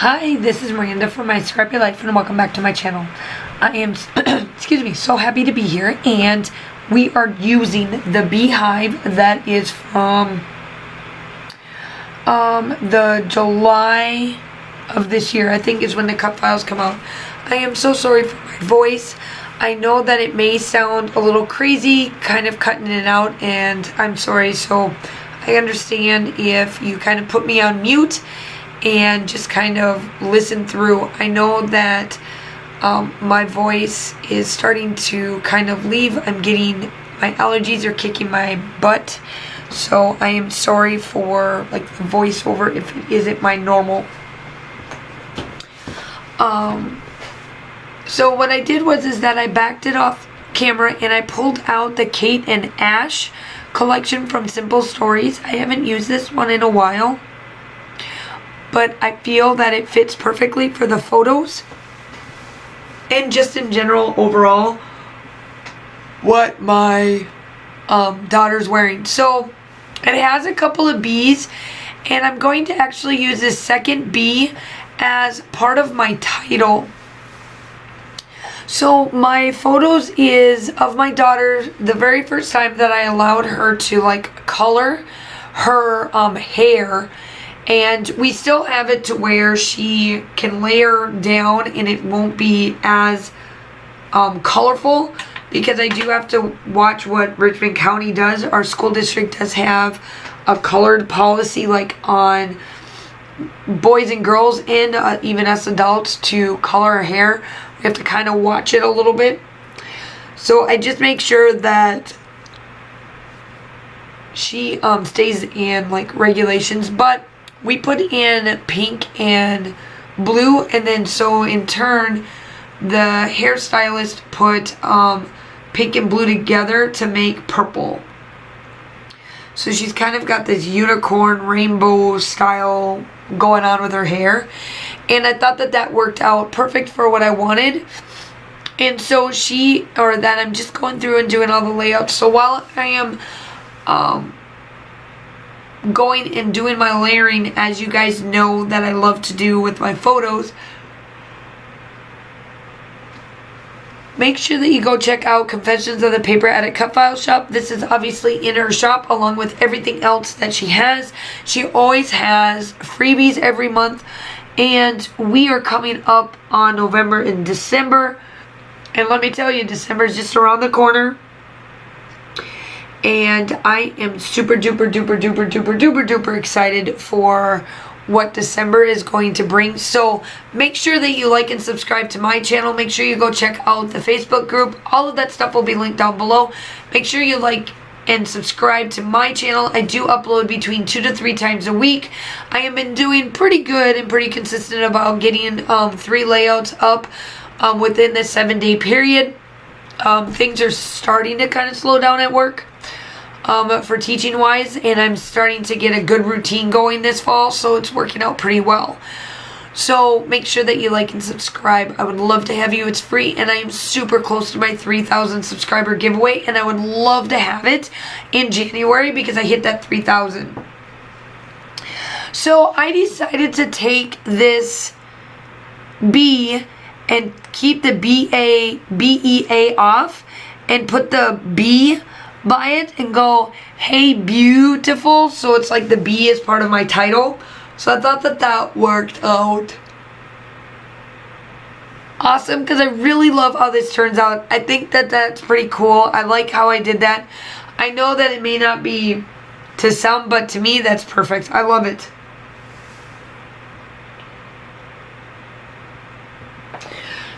Hi, this is Miranda from my Scrappy Life and welcome back to my channel. I am, excuse me, so happy to be here, and we are using the beehive that is from the July of this year, I think is when the cut files come out. I am so sorry for my voice. I know that it may sound a little crazy, kind of cutting it out, and I'm sorry, so I understand if you kind of put me on mute and just kind of listen through. I know that my voice is starting to kind of leave. I'm getting, my allergies are kicking my butt, so I am sorry for like the voiceover if it isn't my normal. So what I did was that I backed it off camera and I pulled out the Kate and Ash collection from Simple Stories. I haven't used this one in a while, but I feel that it fits perfectly for the photos and just in general overall what my daughter's wearing. So it has a couple of bees, and I'm going to actually use this second bee as part of my title. So my photos is of my daughter the very first time that I allowed her to like color her hair, and we still have it to where she can layer down and it won't be as colorful, because I do have to watch what Richmond County does. Our school district does have a colored policy like on boys and girls and even us adults to color our hair. We have to kind of watch it a little bit. So I just make sure that she stays in like regulations, but we put in pink and blue, and then so in turn the hairstylist put pink and blue together to make purple. So she's kind of got this unicorn rainbow style going on with her hair, and I thought that that worked out perfect for what I wanted. And so I'm just going through and doing all the layouts. So while I am going and doing my layering, as you guys know that I love to do with my photos, make sure that you go check out Confessions of the Paper Edit Cut File Shop. This is obviously in her shop along with everything else that she has. She always has freebies every month, and we are coming up on November and December, and let me tell you, December is just around the corner. And I am super duper duper duper duper duper duper excited for what December is going to bring. So make sure that you like and subscribe to my channel. Make sure you go check out the Facebook group. All of that stuff will be linked down below. Make sure you like and subscribe to my channel. I do upload between 2 to 3 times a week. I have been doing pretty good and pretty consistent about getting 3 layouts up within the 7-day period. Things are starting to kind of slow down at work for teaching wise, and I'm starting to get a good routine going this fall, so it's working out pretty well. So make sure that you like and subscribe. I would love to have you. It's free, and I am super close to my 3,000 subscriber giveaway, and I would love to have it in January because I hit that 3,000. So I decided to take this B and keep the B-E-A off and put the B by it and go, hey beautiful, so it's like the B is part of my title. So I thought that that worked out awesome, because I really love how this turns out. I think that that's pretty cool. I like how I did that. I know that it may not be to some, but to me that's perfect. I love it.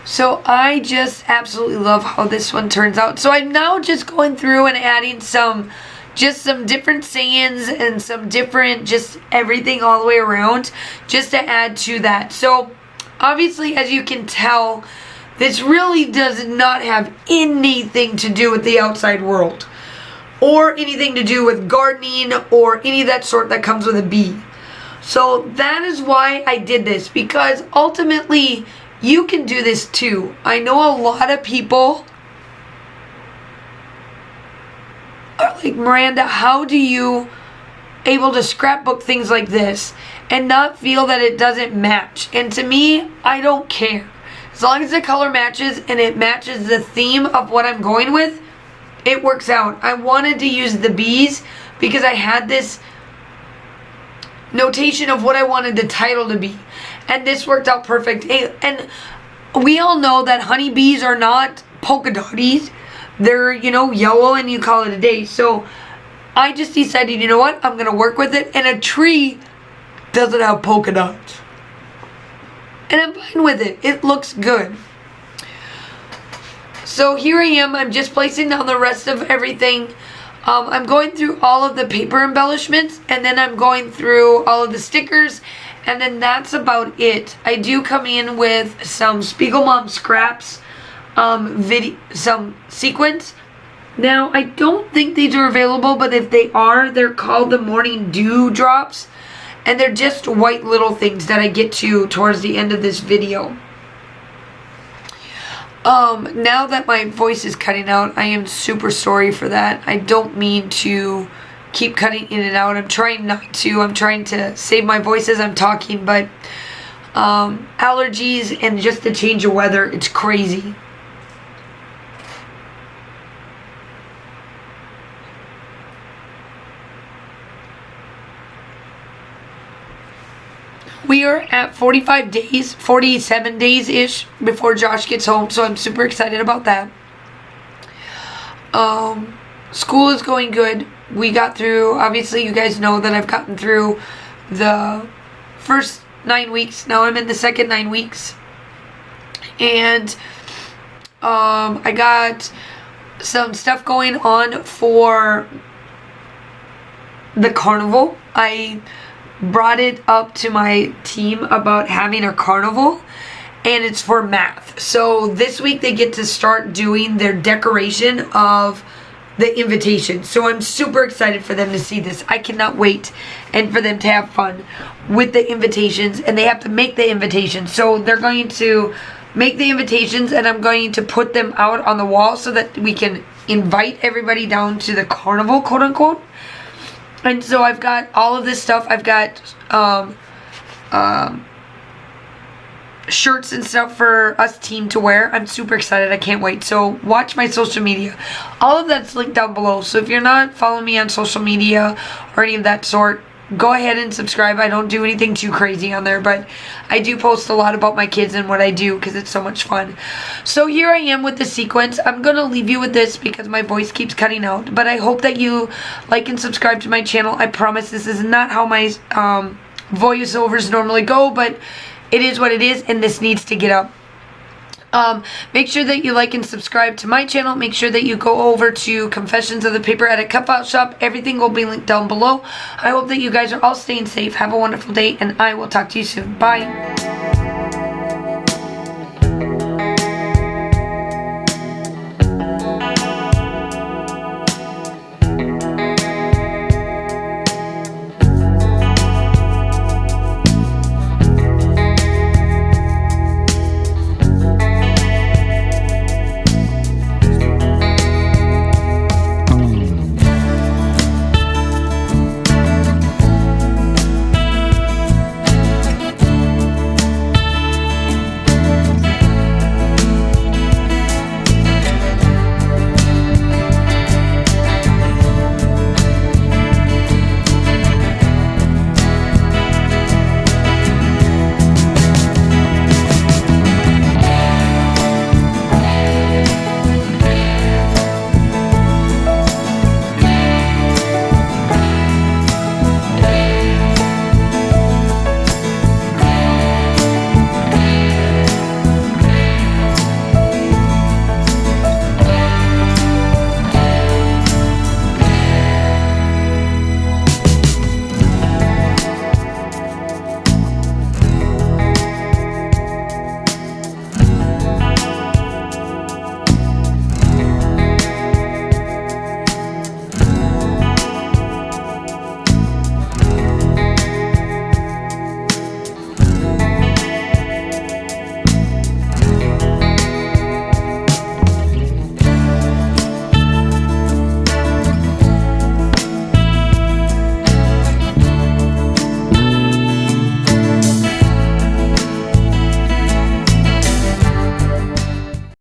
So I just absolutely love how this one turns out. So I'm now just going through and adding some different sayings and some different just everything all the way around just to add to that. So obviously, as you can tell, this really does not have anything to do with the outside world or anything to do with gardening or any of that sort that comes with a bee. So that is why I did this, because ultimately you can do this too. I know a lot of people are like, Miranda, how do you able to scrapbook things like this and not feel that it doesn't match. And to me, I don't care. As long as the color matches and it matches the theme of what I'm going with, it works out. I wanted to use the bees because I had this notation of what I wanted the title to be. And this worked out perfect. And we all know that honeybees are not polka dotties. They're, you know, yellow and you call it a day. So I just decided, you know what? I'm going to work with it. And a tree doesn't have polka dots. And I'm fine with it. It looks good. So here I am. I'm just placing down the rest of everything. I'm going through all of the paper embellishments. And then I'm going through all of the stickers. And then that's about it. I do come in with some Spiegel Mom Scraps some sequins. Now, I don't think these are available, but if they are, they're called the Morning Dew Drops. And they're just white little things that I get to towards the end of this video. Now that my voice is cutting out, I am super sorry for that. I don't mean to keep cutting in and out. I'm trying not to. I'm trying to save my voice as I'm talking, but allergies and just the change of weather, it's crazy. We are at 45 days, 47 days-ish before Josh gets home, so I'm super excited about that. School is going good. We got through, obviously you guys know that I've gotten through the first 9 weeks. Now I'm in the second 9 weeks. And I got some stuff going on for the carnival. I brought it up to my team about having a carnival, and it's for math. So this week they get to start doing their decoration of the invitation. So I'm super excited for them to see this. I cannot wait and for them to have fun with the invitations, and they have to make the invitations. So they're going to make the invitations, and I'm going to put them out on the wall so that we can invite everybody down to the carnival, quote unquote. And so I've got all of this stuff. I've got shirts and stuff for us team to wear. I'm super excited. I can't wait. So watch my social media. All of that's linked down below. So if you're not following me on social media or any of that sort, go ahead and subscribe. I don't do anything too crazy on there, but I do post a lot about my kids and what I do because it's so much fun. So here I am with the sequence. I'm going to leave you with this because my voice keeps cutting out, but I hope that you like and subscribe to my channel. I promise this is not how my voiceovers normally go, but it is what it is, and this needs to get up. Make sure that you like and subscribe to my channel. Make sure that you go over to Confessions of the Paper Edit Cutout Shop. Everything will be linked down below. I hope that you guys are all staying safe. Have a wonderful day, and I will talk to you soon. Bye.